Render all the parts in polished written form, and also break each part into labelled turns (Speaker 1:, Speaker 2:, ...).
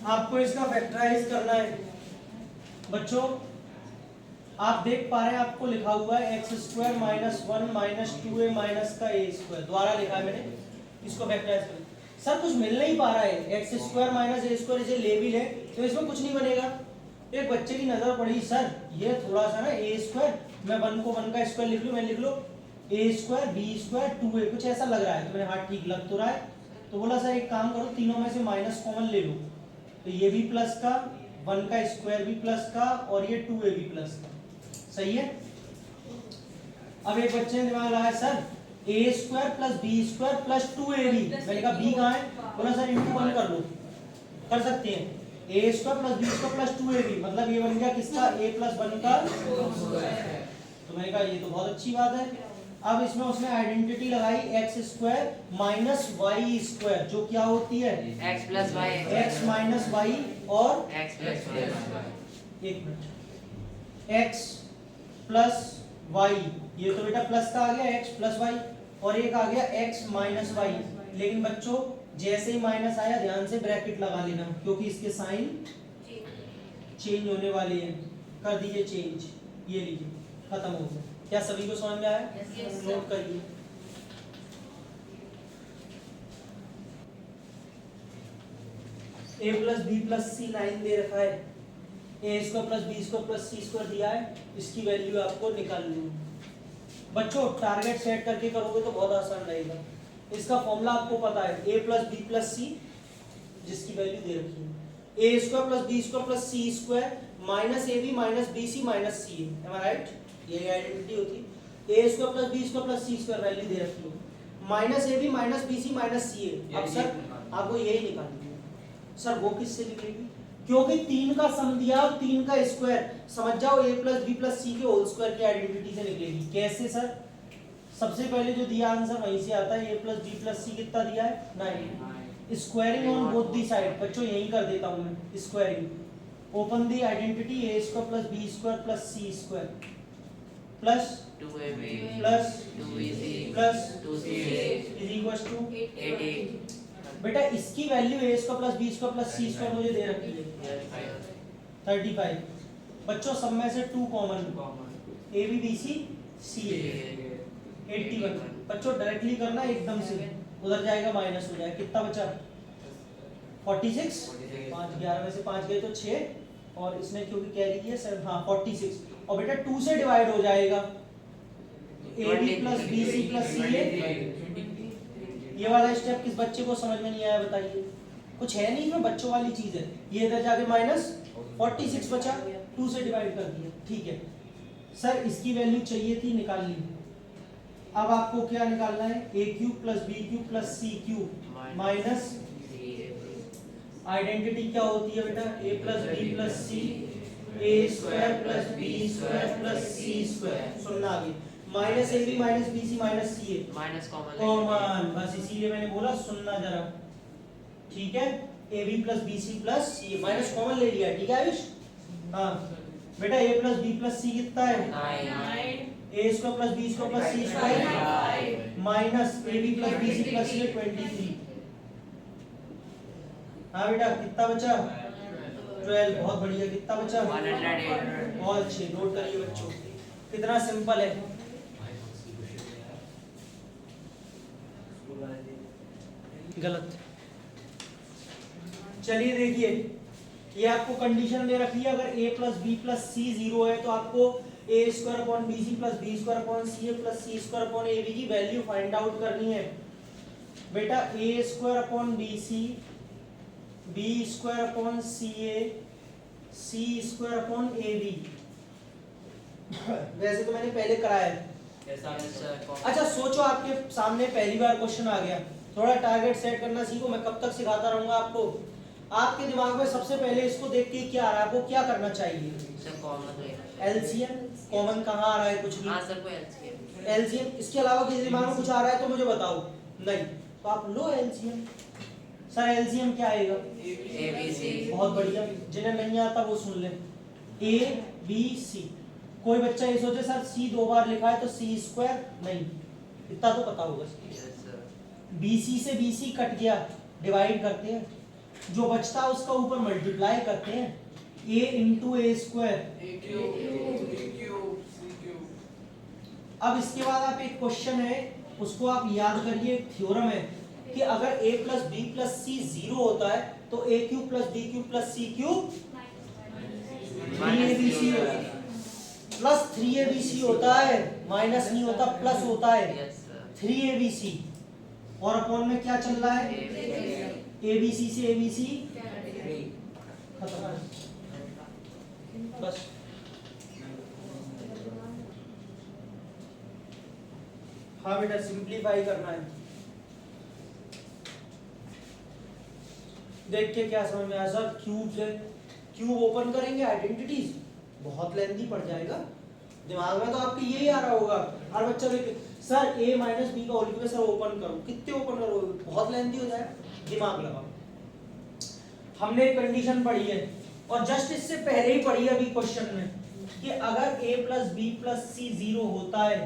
Speaker 1: आपको इसका फैक्टराइज करना है बच्चों। आप देख पा रहे हैं आपको लिखा हुआ है x square minus 1 minus 2a minus का a स्क्वायर द्वारा लिखा है मैंने। इसको फैक्टराइज कर सर कुछ मिल नहीं पा रहा है। X square minus a square इसे लेबल है तो इसमें कुछ नहीं बनेगा। एक बच्चे की नजर पड़ी सर ये थोड़ा सा ना a स्क्वायर, मैं 1 को 1 का स्क्वायर लिख लूं, मैं लिख लो a square b square 2a, कुछ ऐसा लग रहा है तो मैंने हाँ ठीक लग तो रहा है। तो बोला सर एक काम करो तीनों में से माइनस कॉमन ले लो, तो ये भी प्लस का 1 का स्क्वायर भी प्लस का और ये 2a भी प्लस का, सही है। अब एक बच्चे ने दिमाग लगाया sir a square plus b square plus 2ab, मैंने कहा b कहाँ है, बोला सर इंटू 1 कर लो, कर सकते हैं a square plus b square plus 2ab, मतलब ये बन गया किसका a प्लस 1 का। तो मैंने कहा ये तो बहुत अच्छी बात है। अब इसमें उसने आइडेंटिटी लगाई X square minus Y square, जो क्या होती है
Speaker 2: x plus Y,
Speaker 1: X minus Y और
Speaker 2: x प्लस वाई,
Speaker 1: एक मिनट एक्स प्लस वाई, ये तो बेटा प्लस का आ गया एक्स प्लस वाई, और एक आ गया एक्स माइनस वाई। लेकिन बच्चों जैसे ही माइनस आया ध्यान से ब्रैकेट लगा लेना क्योंकि इसके साइन चेंज होने वाले हैं। कर दीजिए चेंज, ये लीजिए खत्म हो गया। क्या सभी को समझ में आया? नोट करिए। a plus B plus C 9 दे रखा है, a square plus B square plus C square दिया है, इसकी वैल्यू आपको निकालनी है। बच्चों टारगेट सेट करके करोगे तो बहुत आसान रहेगा। इसका फॉर्मूला आपको पता है a plus B plus C, जिसकी वैल्यू दे रखी है a square plus B square plus C square minus A B minus B C minus C A, am I right? ये आइडेंटिटी होती है a square plus B square plus C square, value दे रखी है minus A B minus B C minus C A. अब sir आपको यही निकालनी है। सर वो किससे निकलेगी? क्योंकि 3 का सम दिया और 3 का स्क्वायर, समझ जाओ a प्लस बी प्लस सी के होल स्क्वायर की आइडेंटिटी से निकलेगी। कैसे सर? सबसे पहले जो दिया आंसर वहीं से आता है, a plus B plus C कितना दिया है 9, squaring on both the side. बच्चों यही कर देता हूं मैं squaring. Open the identity a square plus B square plus C square plus
Speaker 2: 2ab
Speaker 1: plus
Speaker 2: 2bc
Speaker 1: plus
Speaker 2: 2ca
Speaker 1: is equals to
Speaker 2: 88
Speaker 1: बेटा इसकी value a square plus B square plus C square मुझे दे रखी है 35। बच्चों सब में से 2 common, a b b c c a 81। बच्चों डायरेक्टली करना एकदम से, उधर जाएगा माइनस हो जाएगा, कितना बचा 46, 5 11 में से 5 गए तो 6 और इसने क्योंकि कैरी किया 7, हाँ 46। और बेटा 2 से डिवाइड हो जाएगा A B plus B C plus C A. ये वाला स्टेप किस बच्चे को समझ में नहीं आया बताइए? कुछ है नहीं, इसमें बच्चों वाली चीज है। ये इधर जाके माइनस 46 बचा, 2 से डिवाइड कर दिया, ठीक है। सर इसकी वैल्यू चाहिए थी, निकाल ली। अब आपको क्या निकालना है? A cube plus B cube plus C cube minus identity क्या होती है बेटा? a plus B plus C, A square plus B square plus C square, सुनना आगे, minus A B minus B C minus C A,
Speaker 2: minus
Speaker 1: common, बस इसीलिए मैंने बोला सुनना जरा, ठीक है। A B plus B C plus C A, minus common ले लिया, ठीक है आयुष? हाँ बेटा a plus B plus C कितना है
Speaker 2: 9
Speaker 1: A square plus B square plus C square minus A B plus B C plus C 23। हाँ बेटा कितना बचा 12, बहुत बढ़िया। कितना बचा
Speaker 2: 108।
Speaker 1: बहुत अच्छे, नोट करिए बच्चों, कितना सिंपल है। गलत। चलिए देखिए, ये आपको कंडीशन दे रखी है, अगर a plus B plus c 0 है तो आपको a square upon b C plus B square upon c a plus C square upon a b की वैल्यू फाइंड आउट करनी है। बेटा a square upon b c, b square upon c a, c square upon a b. वैसे तो मैंने पहले कराया है। अच्छा सोचो आपके सामने पहली बार क्वेश्चन आ गया, थोड़ा टारगेट सेट करना सीखो, मैं कब तक सिखाता रहूंगा आपको। आपके दिमाग में सबसे पहले इसको देख के क्या आ रहा है, आपको क्या करना चाहिए?
Speaker 2: Sir common
Speaker 1: LCM. कॉमन कहाँ आ रहा है? कुछ नहीं।
Speaker 2: हां सर कोई एलसीएम।
Speaker 1: एलसीएम इसके अलावा किसी दिमाग में कुछ आ रहा है तो मुझे बताओ। नहीं तो आप लो एलसीएम। सर एलसीएम क्या आएगा?
Speaker 2: A B C.
Speaker 1: बहुत बढ़िया, जिन्हें नहीं आता वो सुन ले। A B C. कोई बच्चा ये सोचे सर सी 2 बार लिखा है तो सी स्क्वायर, नहीं, इतना तो पता होगा।
Speaker 2: Yes sir.
Speaker 1: बीसी से बीसी कट गया, डिवाइड करते हैं जो बचता है उसका ऊपर मल्टीप्लाई करते हैं, a इंटू ए स्क्वायर। अब इसके बाद आप एक क्वेश्चन है उसको आप याद करिए, एक थ्योरम है कि अगर a plus B plus c 0 होता है तो a cube plus B cube plus C cube 3abc plus 3abc होता है, माइनस नहीं होता, प्लस होता है
Speaker 2: Yes, sir.
Speaker 1: 3abc, और अपॉन में क्या चल रहा है, abc से abc खत्म, बस। हाँ बेटा सिंप्लीफाई करना है। देख के क्या समझ में आया सर, क्यूब से क्यूब ओपन करेंगे, आइडेंटिटीज बहुत लेंथी पड़ जाएगा, दिमाग में तो आपके यही आ रहा होगा हर बच्चा देख सर a माइनस बी का होल क्यूब सर ओपन करो, कितने ओपन करोगे, बहुत लेंथी हो जाएगा, दिमाग लगाओ। हमने एक कंडीशन पढ़ी है और जस्ट इससे पहले ही पढ़ी है अभी क्वेश्चन में कि अगर a plus B plus c 0 होता है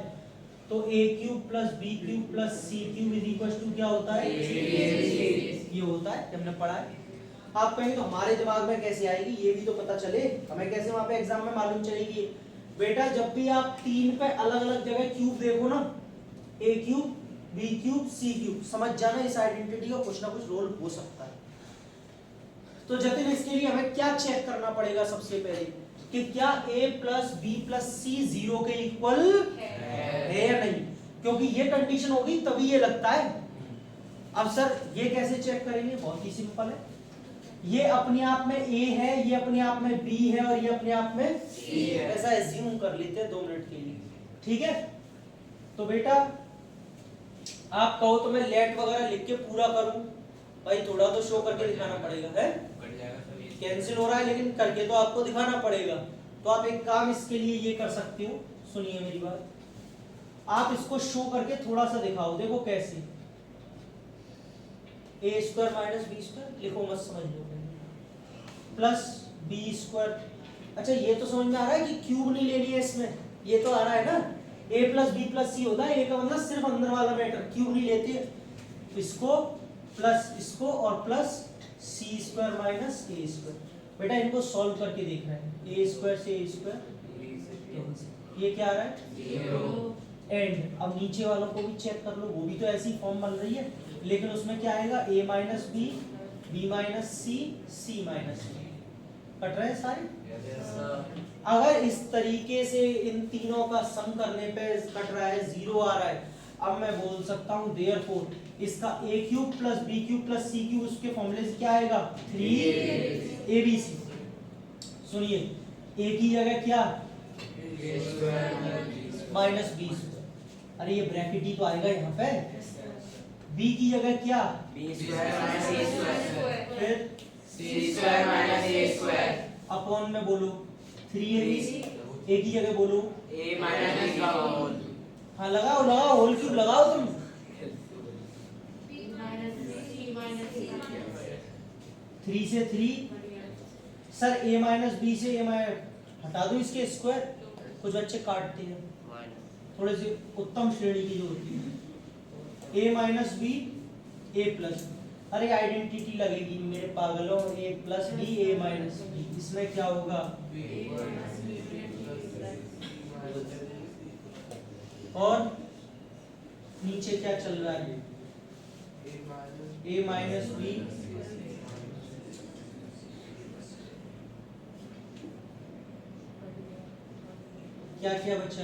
Speaker 1: तो a cube plus B cube plus C cube is equal to क्या होता है, ये होता है, हमने पढ़ा है। आप कहेंगे तो हमारे दिमाग में कैसे आएगी, ये भी तो पता चले हमें, कैसे वहां पे एग्जाम में मालूम चलेगी। बेटा जब भी आप 3 पे अलग अलग जगह क्यूब देखो ना, a cube b cube c cube, समझ जाना इस आइडेंटिटी का कुछ ना कुछ रोल हो सकता है। तो जतिन इसके लिए हमें क्या चेक करना पड़ेगा सबसे पहले कि क्या a plus B plus c 0 के इक्वल है या नहीं, क्योंकि ये कंडीशन होगी तभी ये लगता है। अब सर ये कैसे चेक करेंगे, बहुत ही सिंपल है, ये अपने आप में a है, ये अपने आप में b है और ये अपने आप में c है, ऐसा एज्यूम कर लेते हैं 2 मिनट के लिए, ठीक है। तो बेटा आप कहो तो मैं लेट वगैरह लिख के पूरा करूं, भाई थोड़ा तो शो करके दिखाना पड़ेगा, है कैंसिल हो रहा है लेकिन करके तो आपको दिखाना पड़ेगा। तो आप एक काम इसके लिए ये कर सकते हो, सुनिए मेरी बात, आप इसको शो करके थोड़ा सा दिखाओ, देखो कैसे, ए स्क्वायर माइनस बी स्क्वायर लिखो, मत समझ लो, प्लस बी स्क्वायर। अच्छा ये तो समझ में आ रहा है कि क्यूब नहीं लेनी है इसमें, ये तो आ रहा है ना, a प्लस बी प्लस सी होता है, a का मतलब सिर्फ अंदर वाला मैटर, क्यूब नहीं लेते, इसको प्लस इसको और प्लस सी स्क्वायर माइनस ए स्क्वायर। बेटा इनको सॉल्व करके देखना है, ए स्क्वायर से ए स्क्वायर, ये क्या आ रहा है, एंड। अब नीचे वालों को भी चेक कर लो, वो भी तो ऐसी फॉर्म बन रही है, लेकिन उसमें क्या आएगा, a minus b, b minus c, c minus d, cut रहे हैं सारे। अगर इस तरीके से इन तीनों का सम करने पे कट रहा है, 0 आ रहा है, अब मैं बोल सकता हूं देयरफॉर इसका a cube plus B cube plus C cube, उसके फॉर्मूले से क्या आएगा, 3abc। सुनिए a की जगह क्या, माइनस बी, अरे ये ब्रैकेट ही तो आएगा यहाँ पे, b की जगह क्या, फिर अपॉन में बोलो 3abc, a की जगह बोलो हाँ लगाओ लगाओ, होल क्यूब लगाओ तुम, 3 से 3 सर a माइनस बी से a हटा दो इसके स्क्वायर, कुछ बच्चे काटते हैं, थोड़े से उत्तम श्रेणी की जो होती है, a minus b a plus, अरे आइडेंटिटी लगेगी मेरे पागलों, a plus b a minus b, इसमें क्या होगा, और नीचे क्या चल रहा है, a माइनस बी क्या किया बच्चा,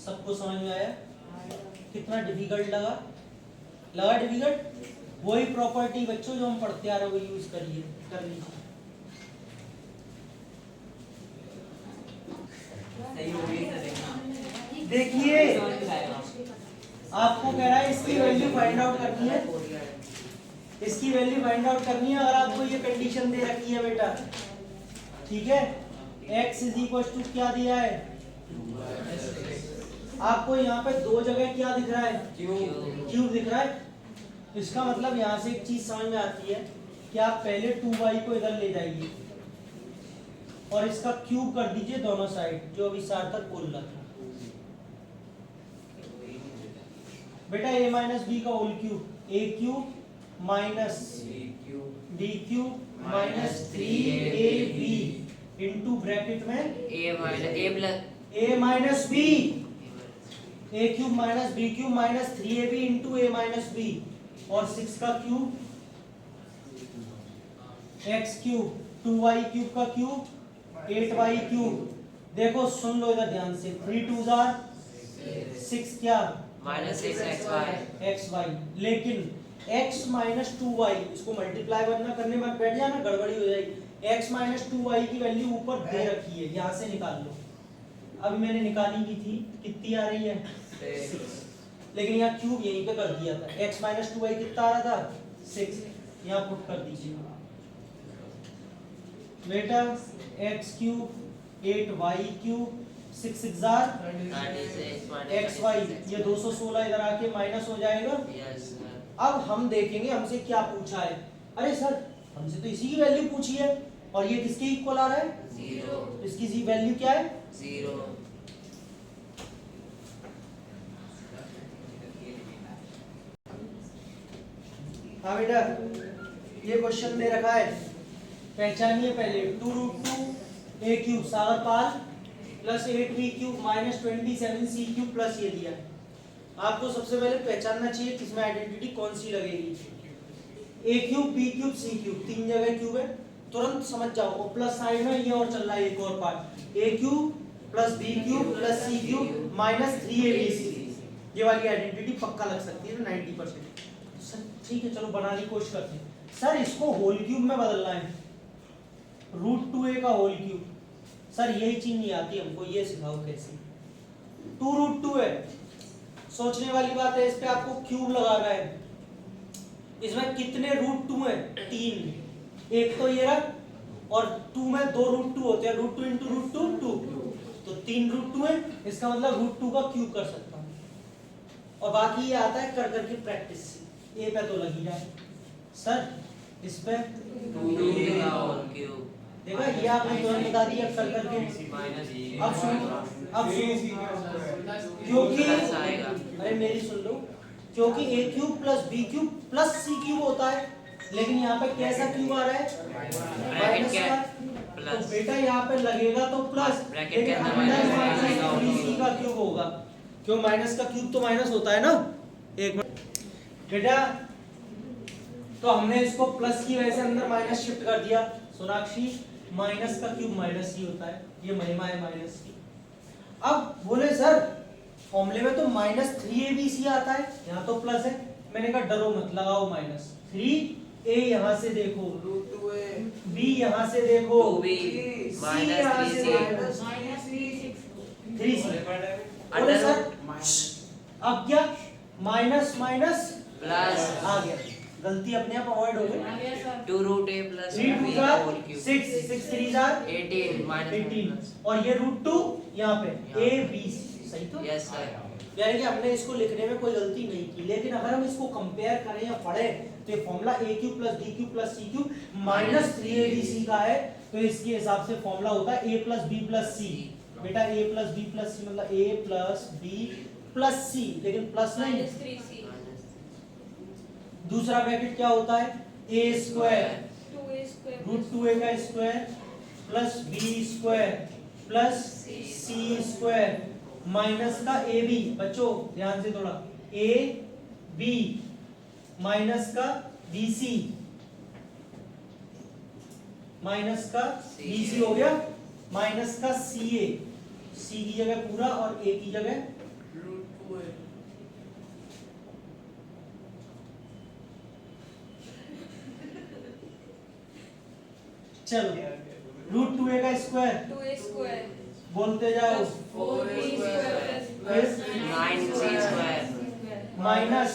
Speaker 1: सबको समझ में आया, कितना डिफिकल्ट लगा डिफिकल्ट, वही प्रॉपर्टी बच्चों जो हम पढ़ते आ रहे हो यूज करिए, कर लीजिए। देखिए आपको कह रहा है इसकी वैल्यू फाइंड आउट करनी है, इसकी वैल्यू फाइंड आउट करनी है, अगर आपको ये कंडीशन दे रखी है बेटा, ठीक है, x इज इक्वल टू क्या दिया है, आपको यहाँ पे 2 जगह क्या दिख रहा है, क्यूब दिख रहा है, इसका मतलब यहाँ से एक चीज समझ में आती है कि आप पहले 2y को इधर ले जाइए और इसका क्यूब कर दीजिए दोनों साइड, जो अभी सार्थक बोल रहा था। बेटा a माइनस बी का whole cube a cube minus b cube minus 3ab into bracket में a minus b a cube minus b cube minus 3ab into a minus b और 6 का cube x cube 2y cube का cube 8y cube. देखो सुन लो इधर ध्यान से 3 2 jar 6 क्या xy लेकिन x माइनस 2y इसको मल्टीप्लाई वरना करने में बैठ जाना गड़बड़ी हो जाएगी। x माइनस 2y की वैल्यू ऊपर दे रखी है यहाँ से निकाल लो। अभी मैंने निकाली की थी कितनी आ रही है 6 लेकिन यहाँ क्यूब यहीं पे कर दिया था। x माइनस 2y कितना आ रहा था 6 यहाँ पुट कर दीजिए बेटा x cube 8y cube 6 6 jar xy ये 216 इधर आके माइनस हो जाएगा। अब हम देखेंगे हमसे क्या पूछा है। अरे सर हमसे तो इसी की वैल्यू पूछी है और ये किसके इक्वल आ रहा है
Speaker 2: 0
Speaker 1: इसकी वैल्यू क्या है
Speaker 2: 0
Speaker 1: हाँ बेटा ये क्वेश्चन दे रखा है पहचानिए पहले 2 root 2 a cube Sagar Pal plus 8b cube minus 27c cube plus ये दिया है। आपको सबसे पहले पहचानना चाहिए किसमें आइडेंटिटी कौन सी लगेगी। a cube b cube c cube तीन जगह क्यूब है तुरंत समझ जाओ और प्लस साइड में ये और चल रहा है एक और part a cube plus b cube plus c cube minus 3abc ये वाली आइडेंटिटी पक्का लग सकती है 90%। सर ठीक है चलो बनाने की कोशिश करते हैं। सर इसको होल क्यूब में बदलना है रूट 2a का होल क्यूब। सर यही चीज नहीं आती हमको ये सिखाओ कैसे 2 रूट 2 है सोचने वाली बात है इस पे आपको क्यूब लगाना है। इसमें कितने रूट 2 है 3 एक तो ये रहा और 2 में 2 रूट 2 होते हैं रूट 2 इंटू रूट 2 2 तो 3 रूट 2 है इसका मतलब रूट 2 का क्यूब कर सकता हूँ और बाकी ये आता है कर करके प्रैक्टिस से ए पे तो लगी जाए। सर इस पे
Speaker 2: 2 का होल क्यूब
Speaker 1: देखा ये आपने तुरंत बता दिया कर करके। अब सुनो क्योंकि अरे मेरी सुन लो क्योंकि a cube plus b cube plus c cube होता है लेकिन यहाँ पे कैसा क्यूब आ रहा है माइनस का तो बेटा यहाँ पे लगेगा तो प्लस लेकिन अंदर माइनस c का क्यूब होगा क्यों माइनस का क्यूब तो माइनस होता है ना। एक मिनट बेटा तो हमने इसको प्लस की वजह से अंदर माइनस शिफ्ट कर दिया। सोनाक्षी माइनस का क्यूब माइनस ही होता है ये महिमा है माइनस की। अब बोले सर फॉर्मूले में तो माइनस 3abc आता है यहाँ तो प्लस है मैंने कहा डरो मत लगाओ माइनस 3a यहाँ से देखो b यहाँ से देखो c यहाँ से देखो 3c बोले सर अब क्या माइनस माइनस
Speaker 2: प्लस
Speaker 1: आ गया गलती अपने आप अवॉइड हो गई
Speaker 2: 2 रूट a प्लस
Speaker 1: 3
Speaker 2: b
Speaker 1: 2 का
Speaker 2: होल क्यूब
Speaker 1: 6 6 3 जार
Speaker 2: 18 माइनस
Speaker 1: 18 और ये रूट 2 यहाँ पे a b सही तो
Speaker 2: यस सर
Speaker 1: यानी कि हमने इसको लिखने में कोई गलती नहीं की लेकिन अगर हम इसको कंपेयर करें या पढ़ें तो ये formula a cube plus b cube plus c cube minus 3abc का है तो इसके हिसाब से फॉर्मूला होता है a plus b plus c। बेटा a plus b plus c मतलब a plus b plus c लेकिन प्लस नहीं दूसरा ब्रैकेट क्या होता है a स्क्वायर रूट 2a का square plus b square plus c square minus का ए बी बच्चों ध्यान से थोड़ा ए बी माइनस का बी सी माइनस का बी सी हो गया माइनस का सी ए सी की जगह पूरा और ए की जगह चलो रूट 2a का स्क्वायर बोलते जाओ
Speaker 2: 9c square
Speaker 1: minus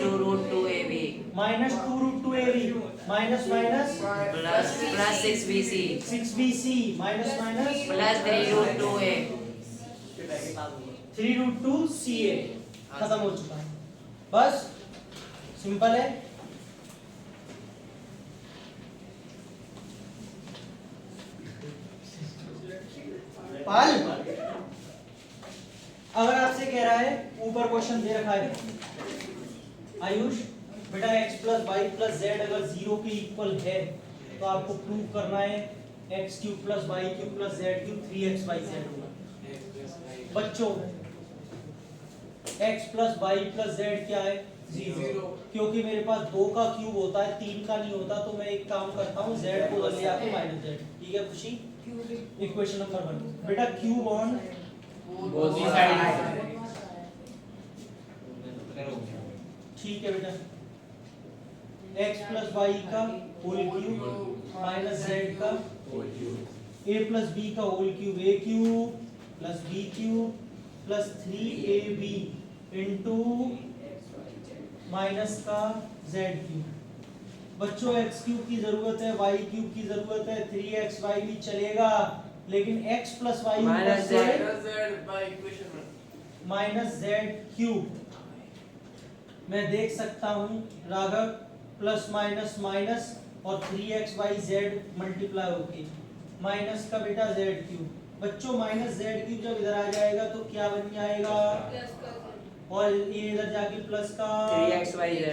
Speaker 2: 2 root 2ab
Speaker 1: minus 2 root 2ab minus minus
Speaker 2: plus 6bc
Speaker 1: 6bc minus minus
Speaker 2: plus 3 root 2a
Speaker 1: 3 root 2ca खत्म हो चुका है बस सिंपल है। पाल अगर आपसे कह रहा है ऊपर क्वेश्चन दे रखा है आयुष बेटा x plus y plus z अगर 0 के इक्वल है तो आपको प्रूव करना है x cube plus y cube plus z cube 3xyz होगा। बच्चों x plus y plus z क्या है 0 क्योंकि मेरे पास 2 का क्यूब होता है 3 का नहीं होता तो मैं एक काम करता हूँ z को उधर ले आके माइनस z। ठीक है खुशी। इक्वेशन नंबर 1 बेटा cube on
Speaker 3: both the sides.
Speaker 1: ठीक है बेटा x प्लस वाई का होल क्यूब माइनस जेड का a प्लस बी का whole cube a cube plus b cube plus 3ab into minus का z क्यूब। बच्चों x क्यूब की जरूरत है y क्यूब की जरूरत है 3xy भी चलेगा लेकिन x plus y minus z cube मैं देख सकता हूँ राघव प्लस माइनस माइनस और 3xyz मल्टीप्लाई होके माइनस का बेटा z क्यूब। बच्चों माइनस z क्यूब जब इधर आ जाएगा तो क्या बन जाएगा और ये इधर जाके प्लस का
Speaker 2: 3xyz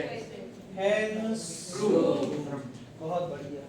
Speaker 1: हेंस
Speaker 2: True.
Speaker 1: बहुत बढ़िया।